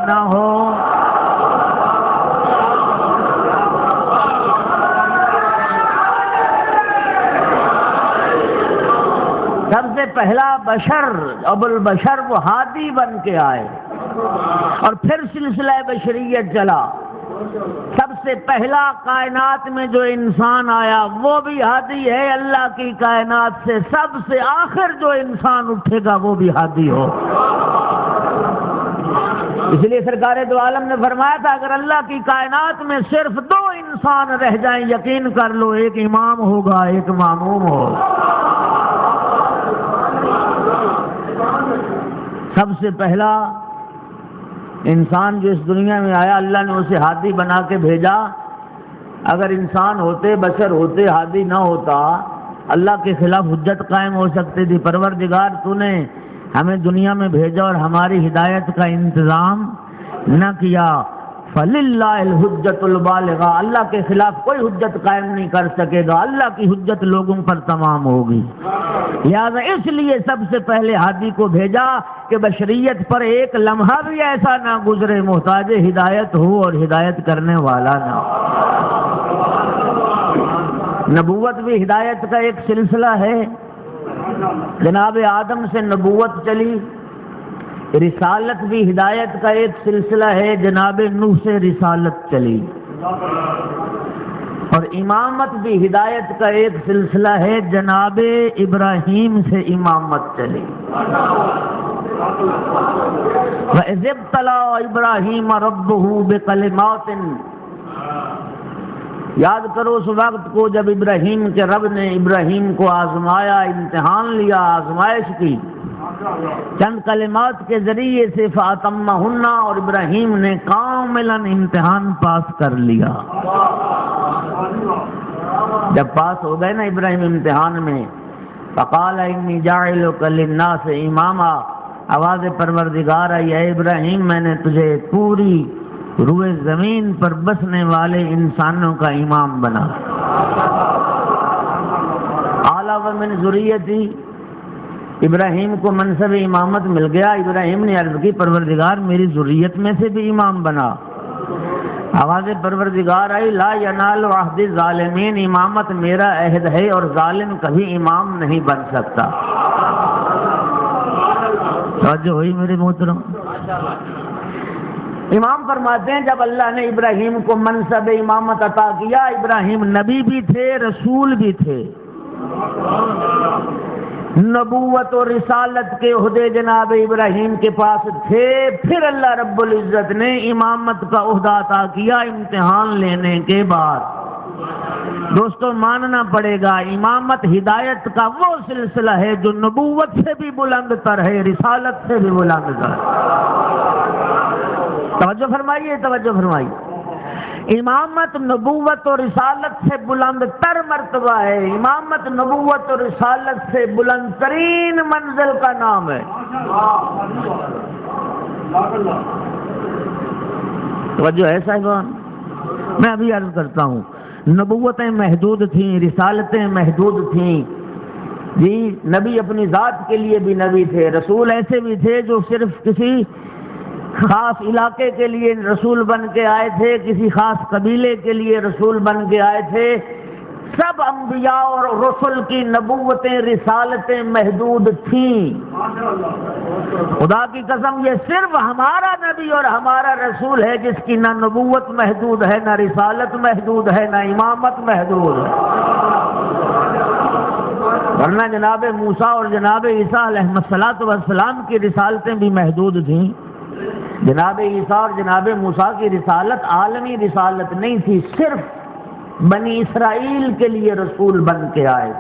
نہ ہو۔ سب سے پہلا بشر ابو البشر وہ ہادی بن کے آئے اور پھر سلسلہ بشریت چلا۔ سب سے پہلا کائنات میں جو انسان آیا وہ بھی ہادی ہے اللہ کی کائنات سے، سب سے آخر جو انسان اٹھے گا وہ بھی ہادی ہو۔ اس لیے سرکار دو عالم نے فرمایا تھا اگر اللہ کی کائنات میں صرف دو انسان رہ جائیں یقین کر لو ایک امام ہوگا ایک ماموم ہوگا۔ سب سے پہلا انسان جو اس دنیا میں آیا اللہ نے اسے ہادی بنا کے بھیجا۔ اگر انسان ہوتے بشر ہوتے ہادی نہ ہوتا اللہ کے خلاف حجت قائم ہو سکتی تھی۔ پروردگار تو نے ہمیں دنیا میں بھیجا اور ہماری ہدایت کا انتظام نہ کیا۔ فَلِلَّهِ الْحُجَّةُ الْبَالِغَةُ، اللہ کے خلاف کوئی حجت قائم نہیں کر سکے گا، اللہ کی حجت لوگوں پر تمام ہوگی۔ لہذا اس لیے سب سے پہلے ہادی کو بھیجا کہ بشریت پر ایک لمحہ بھی ایسا نہ گزرے محتاج ہدایت ہو اور ہدایت کرنے والا نہ ہو۔ نبوت بھی ہدایت کا ایک سلسلہ ہے۔ جناب آدم سے نبوت چلی، رسالت بھی ہدایت کا ایک سلسلہ ہے، جناب نوح سے رسالت چلی، اور امامت بھی ہدایت کا ایک سلسلہ ہے، جناب ابراہیم سے امامت چلی۔ وَإِذِ ابْتَلَىٰ إِبْرَاهِيمَ رَبُّهُ بِكَلِمَاتٍ، یاد کرو اس وقت کو جب ابراہیم کے رب نے ابراہیم کو آزمایا، امتحان لیا، آزمائش کی چند کلمات کے ذریعے سے فَأَتَمَّهُنَّ، اور ابراہیم نے کاملاً امتحان پاس کر لیا۔ جب پاس ہو گئے نا ابراہیم امتحان میں، فَقَالَ إِنِّي جَاعِلُكَ لِلنَّاسِ إِمَامًا، آواز پروردگار آئی اے ابراہیم میں نے تجھے پوری روئے زمین پر بسنے والے انسانوں کا امام بنا۔ اعلیٰ ومن ذریتی، ابراہیم کو منصب امامت مل گیا۔ ابراہیم نے عرض کی پروردگار میری ذریت میں سے بھی امام بنا۔ آواز پروردگار آئی لا ینال عہد الظالمین، امامت میرا عہد ہے اور ظالم کبھی امام نہیں بن سکتا۔ توجہ ہوئی میرے محترم؟ امام فرماتے ہیں جب اللہ نے ابراہیم کو منصب امامت عطا کیا، ابراہیم نبی بھی تھے رسول بھی تھے، نبوت و رسالت کے عہدے جناب ابراہیم کے پاس تھے، پھر اللہ رب العزت نے امامت کا عہدہ عطا کیا امتحان لینے کے بعد۔ دوستو ماننا پڑے گا امامت ہدایت کا وہ سلسلہ ہے جو نبوت سے بھی بلند تر ہے، رسالت سے بھی بلند تر ہے۔ توجہ فرمائیے، توجہ فرمائیے، امامت نبوت و رسالت سے بلند تر مرتبہ ہے، امامت نبوت و رسالت سے بلند ترین منزل کا نام ہے۔ توجہ ہے صاحبان؟ میں ابھی عرض کرتا ہوں نبوتیں محدود تھیں، رسالتیں محدود تھیں، جی نبی اپنی ذات کے لیے بھی نبی تھے، رسول ایسے بھی تھے جو صرف کسی خاص علاقے کے لیے رسول بن کے آئے تھے، کسی خاص قبیلے کے لیے رسول بن کے آئے تھے۔ سب انبیاء اور رسل کی نبوتیں رسالتیں محدود تھیں۔ خدا کی قسم یہ صرف ہمارا نبی اور ہمارا رسول ہے جس کی نہ نبوت محدود ہے، نہ رسالت محدود ہے، نہ امامت محدود ہے، ورنہ جناب موسیٰ اور جناب عیسیٰ علیہ السلام کی رسالتیں بھی محدود تھیں۔ جناب عیسیٰ اور جناب موسیٰ کی رسالت عالمی رسالت نہیں تھی، صرف بنی اسرائیل کے لیے رسول بن کے آئے۔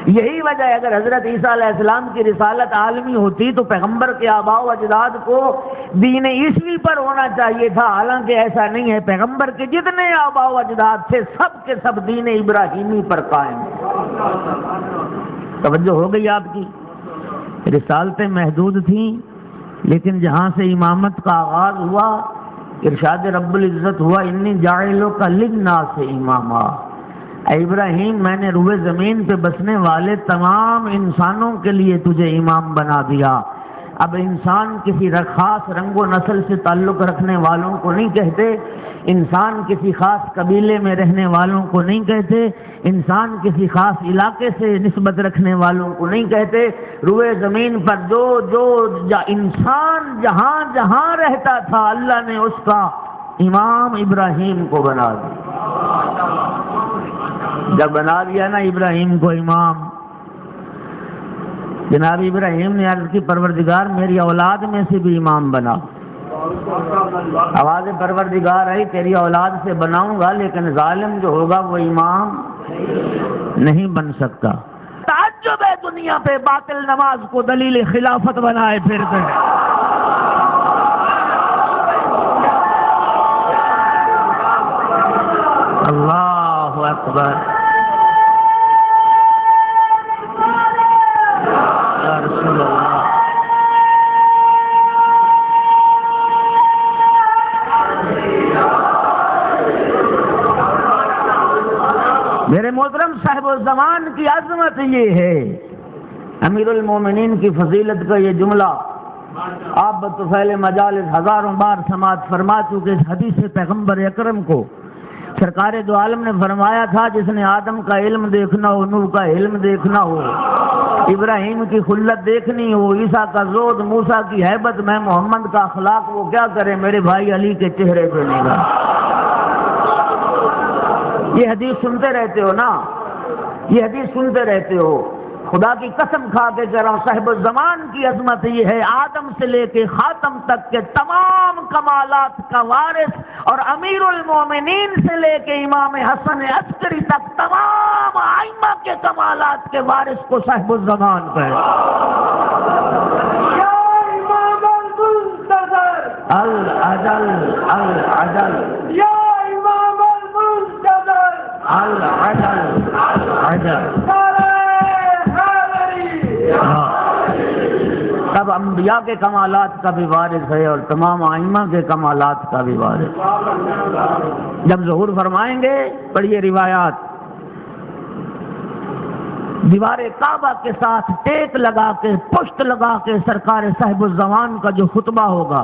یہی وجہ ہے اگر حضرت عیسیٰ علیہ السلام کی رسالت عالمی ہوتی تو پیغمبر کے آباء و اجداد کو دین عیسوی پر ہونا چاہیے تھا، حالانکہ ایسا نہیں ہے، پیغمبر کے جتنے آباء و اجداد تھے سب کے سب دین ابراہیمی پر قائم۔ توجہ ہو گئی آپ کی؟ رسالتیں محدود تھیں، لیکن جہاں سے امامت کا آغاز ہوا ارشاد رب العزت ہوا انی جاعلک للناس اماما، اے ابراہیم میں نے روئے زمین پہ بسنے والے تمام انسانوں کے لیے تجھے امام بنا دیا۔ اب انسان کسی خاص رنگ و نسل سے تعلق رکھنے والوں کو نہیں کہتے، انسان کسی خاص قبیلے میں رہنے والوں کو نہیں کہتے، انسان کسی خاص علاقے سے نسبت رکھنے والوں کو نہیں کہتے، روئے زمین پر جو انسان جہاں جہاں رہتا تھا اللہ نے اس کا امام ابراہیم کو بنا دیا۔ جب بنا دیا نا ابراہیم کو امام، جناب ابراہیم نے عرض کی پروردگار میری اولاد میں سے بھی امام بنا۔ آواز پروردگار ہے تیری اولاد سے بناؤں گا، لیکن ظالم جو ہوگا وہ امام نہیں بن سکتا۔ تعجب ہے دنیا پہ باطل نماز کو دلیل خلافت بنائے پھرتے ہیں۔ اللہ اکبر، یا رسول اللہ۔ میرے محترم صاحب الزمان کی عظمت یہ ہے، امیر المومنین کی فضیلت کا یہ جملہ آپ بطفیل مجالس ہزاروں بار سماعت فرما چکے۔ اس حدیث پیغمبر اکرم کو سرکار دو عالم نے فرمایا تھا، جس نے آدم کا علم دیکھنا ہو، نوح کا علم دیکھنا ہو، ابراہیم کی خلت دیکھنی ہو، عیسیٰ کا زہد، موسیٰ کی ہیبت، میں محمد کا اخلاق، وہ کیا کرے میرے بھائی علی کے چہرے پہ نگاہ۔ یہ حدیث سنتے رہتے ہو نا، یہ حدیث سنتے رہتے ہو، خدا کی قسم کھا کے کہہ رہا ہوں صاحب الزمان کی عظمت یہ ہے، آدم سے لے کے خاتم تک کے تمام کمالات کا وارث، اور امیر المومنین سے لے کے امام حسن عسکری تک تمام ائمہ کے کمالات کے وارث کو صاحب الزمان کہے۔ یا امام المنتظر الاجل الاجل، یا امام المنتظر الاجل الاجل۔ تب انبیاء کے کمالات کا بھی وارث ہے اور تمام ائمہ کے کمالات کا بھی وارث۔ جب ظہور فرمائیں گے پڑھیے روایات، دیوار کعبہ کے ساتھ ٹیک لگا کے پشت لگا کے سرکار صاحب الزمان کا جو خطبہ ہوگا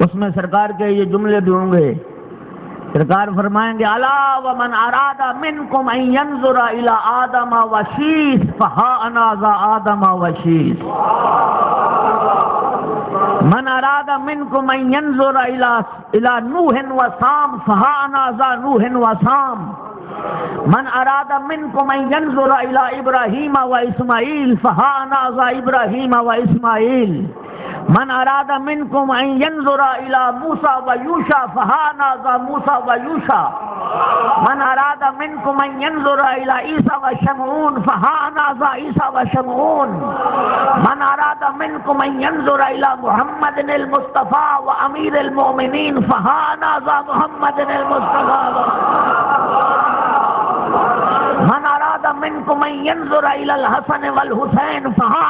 اس میں سرکار کے یہ جملے بھی ہوں گے۔ سرکار فرمائیں گے الا ومن اراد منکم ان ينظر الى آدم وشیث فها انا ذا آدم وشیث، من اراد منکم ان ينظر الى نوح وسام فها انا ذا نوح وسام، من اراد منکم ان ينظر الى ابراہیم واسماعیل فها انا ذا ابراہیم واسماعیل، من اراد منکم ان ينظر الى موسیٰ ویوشع فها انا ذا موسیٰ ویوشع، من اراد منکم ان ينظر الى عیسیٰ وشمعون فها انا ذا عیسیٰ وشمعون، من اراد منکم ان ينظر الى محمد المصطفى وامیر المؤمنین فها انا ذا محمد المصطفى، من اراد منکم ان ينظر الى الحسن والحسین فها